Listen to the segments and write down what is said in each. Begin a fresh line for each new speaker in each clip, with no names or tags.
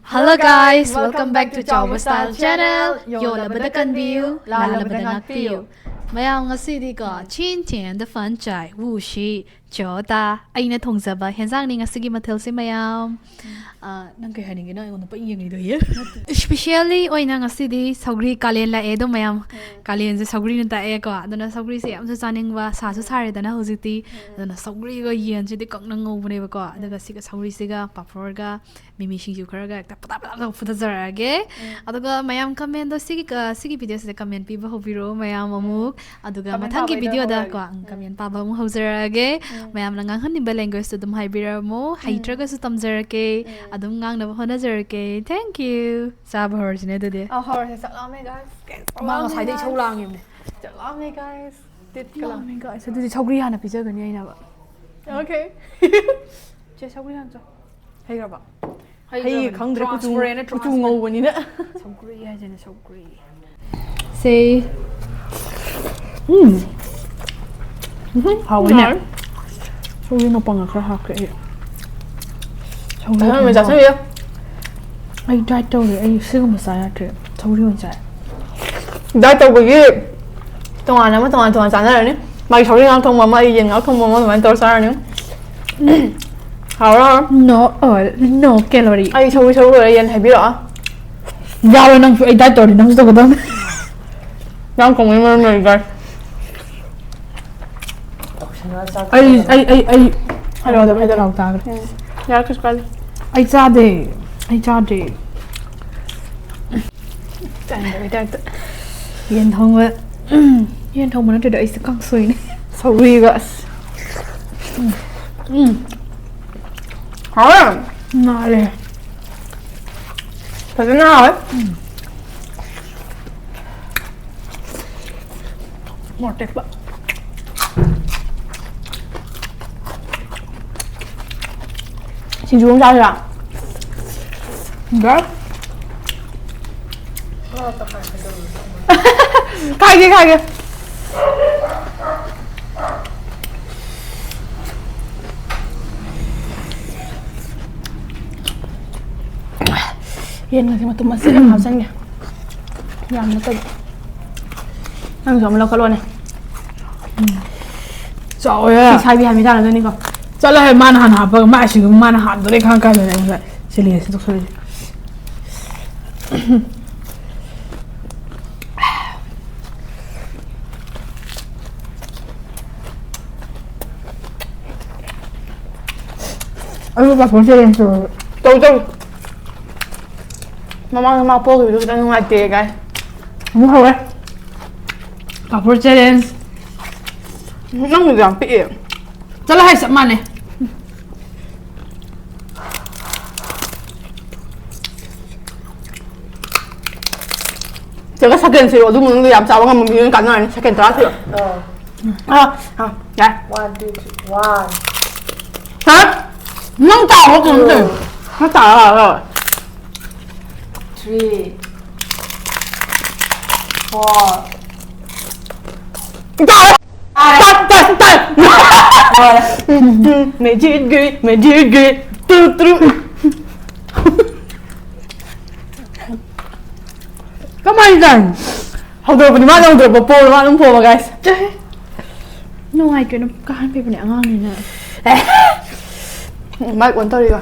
Hello guys, welcome back to ChaobaStyle channel. Yo labada kanbiyu, la labada ngakpiyu. Mayam Ngasigi ko chin chin the fun chai wu shi chota. Aina thongzaba hensang ni ngasigi mathel si mayam. Nang kay haning gina yung pa ingay do here. Especially oy na ngasidi Sougri kalen la edo mayam. Kalen se Sougri nta e ko. Adana Sougri se am su chaning ba sa su sare dana hojiti. Adana Sougri go yen se de kok nang ngo bune ba ko. Adaga siga Sougri siga papor ga mimi singju kharaga ekta pata pata futa zarage. Aduga mayam comment do sigi video se comment pi ba hobiro mayam amuk. Aduga mathangi video da ko comment pa ba mu hozarage. Mayam na ngang hanibal language to dum haibira mo haitraga su tamjarake. Adum ngang na honazarake. Thank you. Sab horse ne de.
Horse salam guys.
Mang sai dei chou lang yim ne.
Salam guys. Dit
Salam guys. Adu Sougri hana pizza gani aina ba.
Okay.
Che Sougri han cha. Hai ga ba.
Hey, khangdre ku tu ngau bani na.
Sougri hai jane Sougri. Say. How ne. Sougri no pang khra ha ke.
Sougri me ja sa ya.
Ai dai to le ai siga ma sa ya ke. Sougri ma cha.
Dai to gi. Tong an sa na ni. Mai Sougri ngang thong ma mai yin ngang thong ma ma to sa ni. Hảo đó.
No calorie.
Ai Sougri rồi yin hai bi rõ.
Giao lên nang ai dai to le nang to ko dam.
Ngang cùng em này guys.
Ai hello da bai da lau ta.
Ya cái cái.
Ai cha de.
Dai.
Yen thong wa. Yen thong ma na de ai sa kang sui ne.
Sougri guys. Hảo à.
Na le.
Thật thế nào ấy?
Một đẹp ba.
Xin chú không sao chưa ạ?
Đó.
Khai kia.
Yen ngasih matu masih dah habsan ya.
Yang nó tịnh. Ăn giống lâu luôn này.
Trời ơi.
Sai bị 20 rồi đi con.
Chắc là hay man hàn hạp và mãi sử dụng man hàn rồi khang cái này lại. Xin lỗi xin lỗi. Anh bà phun lên rồi.
Tôi. Mama po cái video đang ngoài tiền cái.
Không sao đấy. Bà phun challenge.
Nó người làm bị.
Chắc là hay sợ man này.
Giờ cái second thì tôi muốn làm sao mà mình cắn này second đó thì. Dạ.
1, 2, 3, 1.
Hả? Nó tao nó cũng được. Nó tao rồi.
3, 4.
Tao. Mày chết ghê. Tru.
Các bạn rằng
Không được, mình mang được một po mà guys.
no ai chuyện nó có hai bên này ngon này nè.
Mai cuốn tôi đi rồi.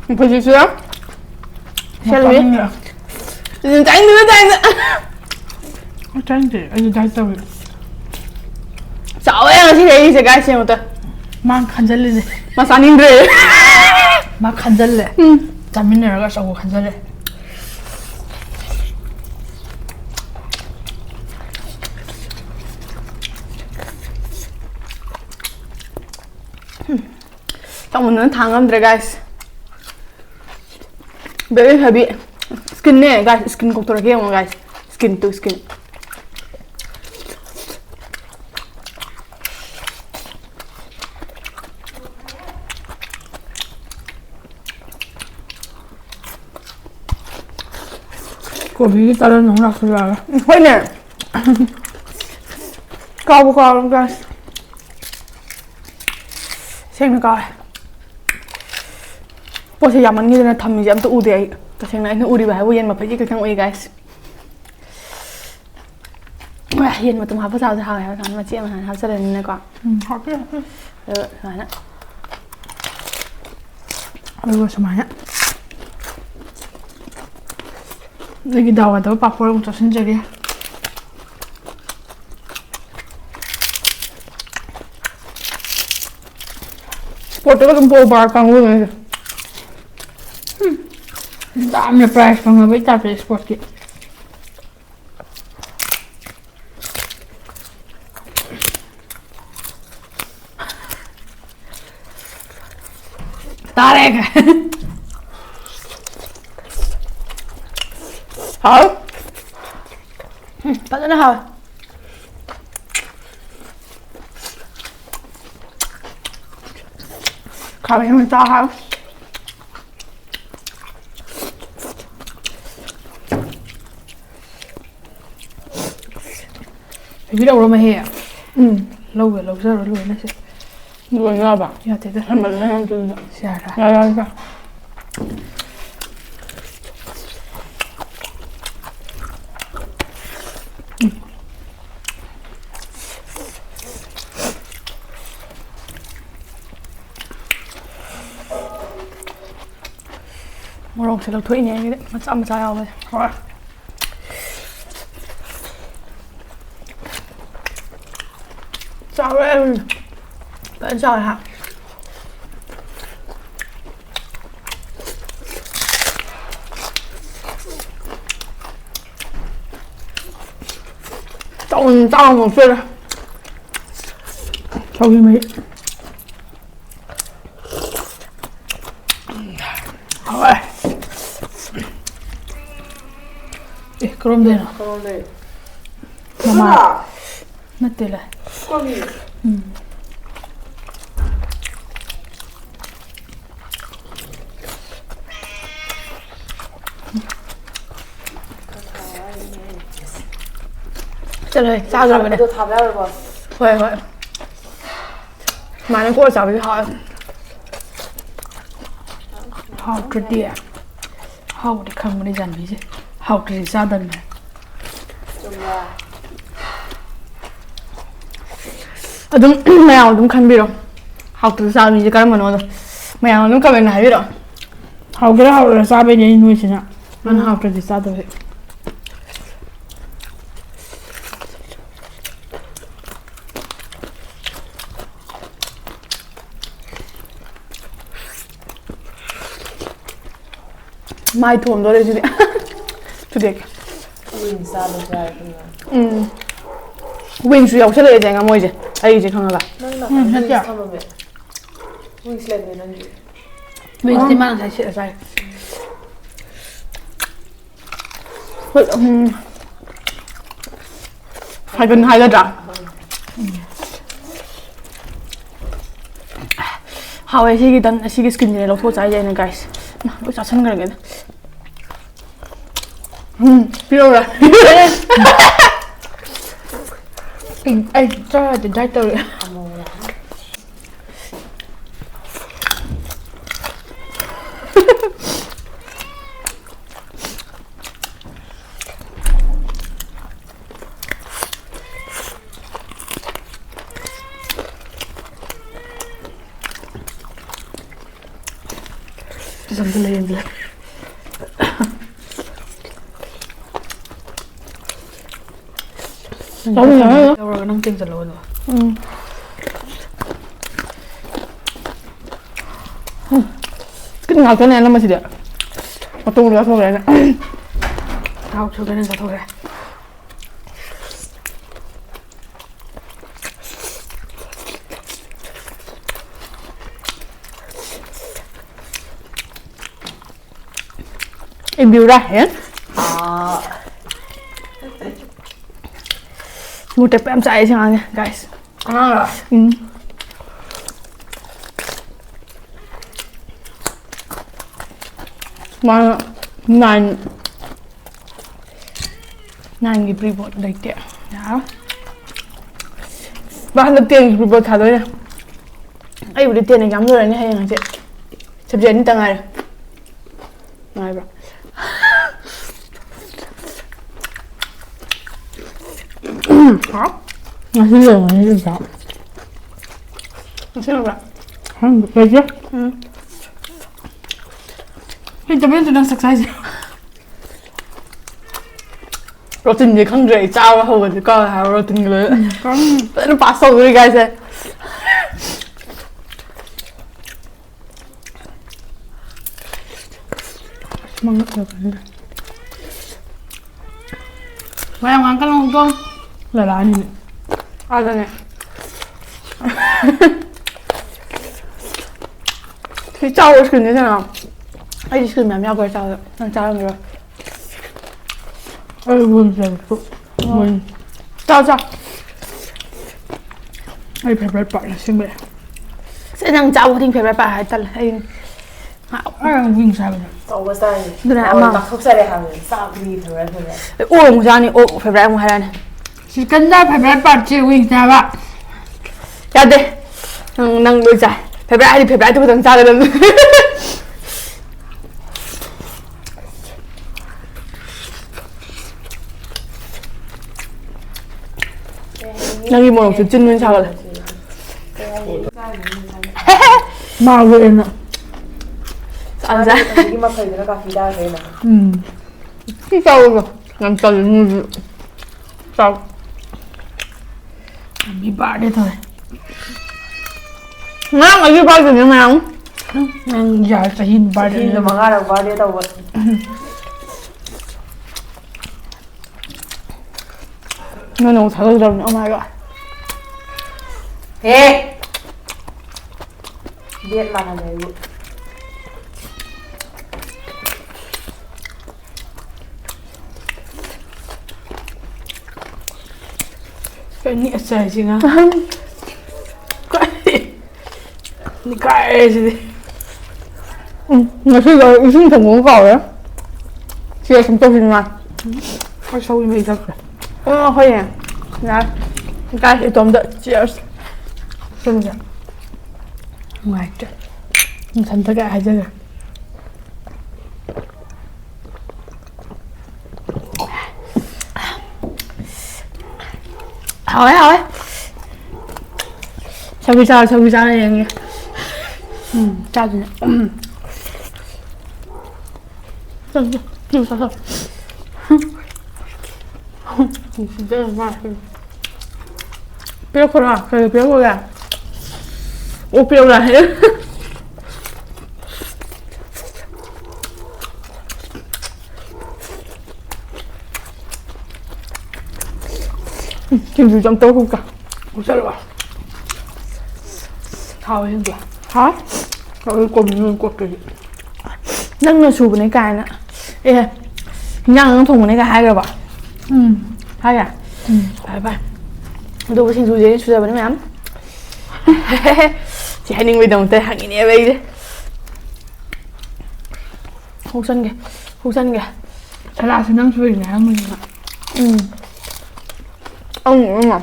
Mình phải gì chưa? Xem đi. Đừng tránh nữa.
Nó tránh gì anh dai to.
Sao em chỉ để gì guys xem một tờ.
Mang khăn giấy lên.
Mà sao nín rồi.
Mang khăn giấy lên. Chăm mình này là sao khăn giấy lên.
Trong một nửa tháng âm rồi guys. Very heavy. Skin này guys, skin cũng tốt lắm guys. Skin to skin.
Kopi taruh nongrak segala.
Vậy nè. Cao guys. Xem coi. Bố sẽ giảm như thế này thầm giảm tụ thì ấy. Tôi xem này nó u đi bài bố yên mà phải chỉ cái thằng uy guys. Yên mà tụi họ sao thì hỏi mà chị mà họ sẽ lên này con.
Họ biết.
Rồi đó.
Aduh, semuanya. Lagi dawa dawa papor untuk sendiri.
Sport itu kan bawa kang lu nih.
Dame price pang nggak bisa beli sport ki. Tarik.
Hả? Bắt nó hả? Khảo em mình to hả?
Biết đâu mà hè. Lâu rồi nó sẽ.
Rồi ra bảo.
Ya thế đó.
Mình lên từ.
Xa ra.
Ra. Rồi sẽ được thuê nhé cái đấy, mà sao vậy? Rồi. Sao đấy? Bạn sao hả? Tao một phiên.
Sau khi mấy.
Rồi.
Krom deh.
Kron deh.
Mama. Mathel lah.
Komi.
Trời ơi, sao rồi vậy này?
Tôi thả béo rồi boss.
Vậy. Mà nó cô cháu với họ.
How to dia. How đi không đi dàn gì? How to ra đần này.
Jumlah.
Đúng mèo đúng khăn biết không? Học từ sao mình chỉ cái mà nó rồi. Mèo đúng cái bên này biết không?
How cái how là sao bên này nuôi chứ nào? Anh how to ra đần.
Mai thốn rồi đấy chứ. Chú đẹp.
Win sa được rồi không?
Wing suy học sẽ lấy gì ngắm môi gì? Ai gì không hả?
Nang na. Win sa mo be. Win sled ni nanti.
Mình chỉ mang cái chuyện này.
Hai bên hai cái trả. How ấy cái đàn cái skin này lột thôi trái vậy này guys. Mà tôi chả chân cái này. Biết đâu rồi.
Anh cho để dai tao.
Dần lên rồi.
Đúng rồi. Rồi nông tinh rồi rồi.
Cái ngào cái này nó mà chỉ được. Mà tu nữa thôi này.
How cho cái này thôi.
Em biểu ra hết. Một tập em chạy xem nha, guys. Mà nine cái pre-board đấy kìa. Đó. Và hắn được tiền pre-board thả tới nè. ꯑꯩꯕꯨꯗꯤ ꯇꯦꯟꯅ ꯌꯥꯝ ꯂꯣꯏꯔꯅꯤ ꯍꯌꯦꯡ ꯍꯪꯆꯤꯠ subject ꯑꯅꯤꯇꯪ ꯉꯥꯏꯔꯦ ꯅꯨꯡꯉꯥꯏꯕ꯭ꯔꯥ
Ngasi loh, ngasi bisa.
Ngasi loh,
Aja. Tapi itu udah sukses.
Rutin gì không rẻ trao hầu thì coi là rutin người nó phá sâu rồi guys ơi
Mang được rồi. Mày ăn cái lông con là lại nè.
à đây này cái trao cái skin như thế nào ai skin mềm nhau cái trao rồi đang trao rồi
buồn rồi. Buồn.
trao trao
Ai phải bật là xem mẹ.
sẽ đang trao cái phải bài hay thật là hay
Ai vinh sao vậy?
ChaobaStyle.
Đưa này mà.
Đặc khúc sẽ hàng Sougri thôi thôi.
ô một ra này ô phải bài một hai này
Chỉ cần ra phải bật chứ vinh sao vậy?
ra đây năng đôi giải phải bài thì tôi đang trao được năng đi một đồng chân bên sao rồi
Mà vậy nè.
ăn ra cái mà thầy nó cà phê đa thế mà
cái trâu rồi làm trâu như trâu
Bị bả đây thôi.
ngon là cái bao giờ như nào
Ăn giả phải hin bả
thì
đây.
nó mà ra đâu vào đây đâu vậy
nó nấu thở rồi oh my god
ê biết là này
Cái nhẹ trời chứ ngá. Cái gì?
ngày xưa giờ ý sinh thùng uống cỏ đấy chia chúng tôi hình mà
Có sâu như vậy sao?
hơi nè đấy cái thì tóm đợi cheers
Xem kìa. Ngoài trời. Thành tất cả hai chứ.
hỏi sau khi sao này nghe
Cha gì nè.
sao 진짜 맛있어 뼈거라 그래 뼈거라 오 뼈가 해 김치 좀 떠볼까
Ủa sao lại thôi hơn kìa.
hả
Rồi cùng kìa.
nâng nó chụp cái cài nữa ê nhang nó thùng cái cài hai cái bảo hai à phải phải đâu có xin chú gì chú giờ vẫn mắm chị hay ninh đồng tay hàng này bây đấy hô sân kìa
Thế là sẽ năng suy này mình ạ.
ông nữa mà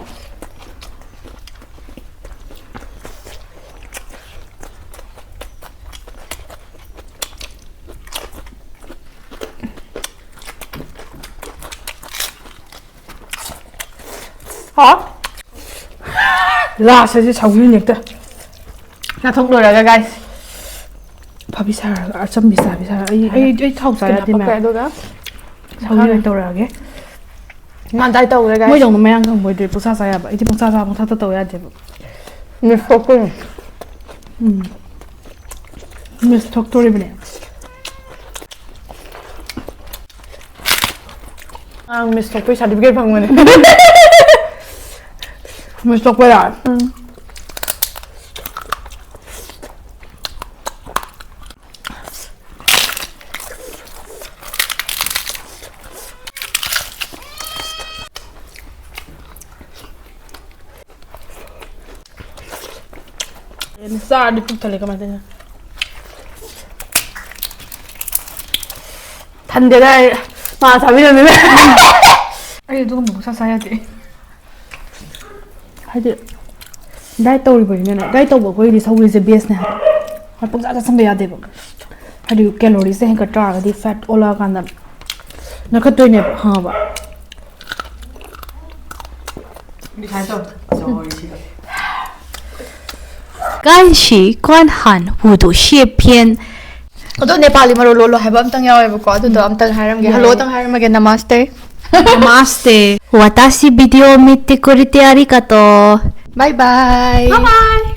hả
Là sẽ 정신 얘기다.
나 통도 라가 guys
밥이 잘, 좀 비싸. 이 타고 써야 되면.
오케이 너가
정신 돌아가게.
난 다이 떠 그래
뭐
guys
정도 매양 좀 뭐들 부사사야 봐. 이제 부사사 뭐 타다 떠야 돼.
미스터 꿀
미스터 톡토리브네.
아 미스터 꿀 certificate 방문해
미스터 뭐야?
Sa di puttale come te 단데 날 마 잡이는 데
아니 누가 뭐 사사야 돼.
하지 Diet tꯧꯔꯤꯕꯅꯤꯅ diet ꯇꯧꯕ ꯑꯩꯈꯣꯏꯗꯤ ꯁꯧꯒ꯭ꯔꯤꯁꯦ ꯕꯦꯁꯅꯦ ꯍꯥꯏꯕ ꯄꯪꯆꯥꯗ ꯆꯪꯕ ꯌꯥꯗꯦꯕ ꯍꯥꯏꯗꯤ ꯀꯦꯂꯣꯔꯤꯁꯦ ꯍꯦꯟꯒꯠꯇ꯭ꯔꯒꯗꯤ fat ꯑꯣꯜꯂꯛꯑꯀꯥꯟꯗ ꯅꯈꯠꯇꯣꯏꯅꯦꯕ ꯈꯪꯉꯕ
你看到小王一起的。
干洗观寒五度谢篇
ꯑꯗꯣ ꯅꯦꯄꯥꯂꯤ ꯃꯔꯣꯜ ꯂꯣꯜꯂꯣ ꯍꯥꯏꯕ ꯑꯝꯇꯪ ꯌꯥꯎꯋꯦꯕꯀꯣ ꯑꯗꯨꯗꯣ ꯑꯝꯇꯪ ꯍꯥꯏꯔꯝꯒꯦ ꯍꯜꯂꯣ ꯇꯪ ꯍꯥꯏꯔꯝꯃꯒꯦ ꯅꯃꯁꯇꯦ
Namaste. Watashi video mite kurite arigato.
Bye bye.
Bye bye.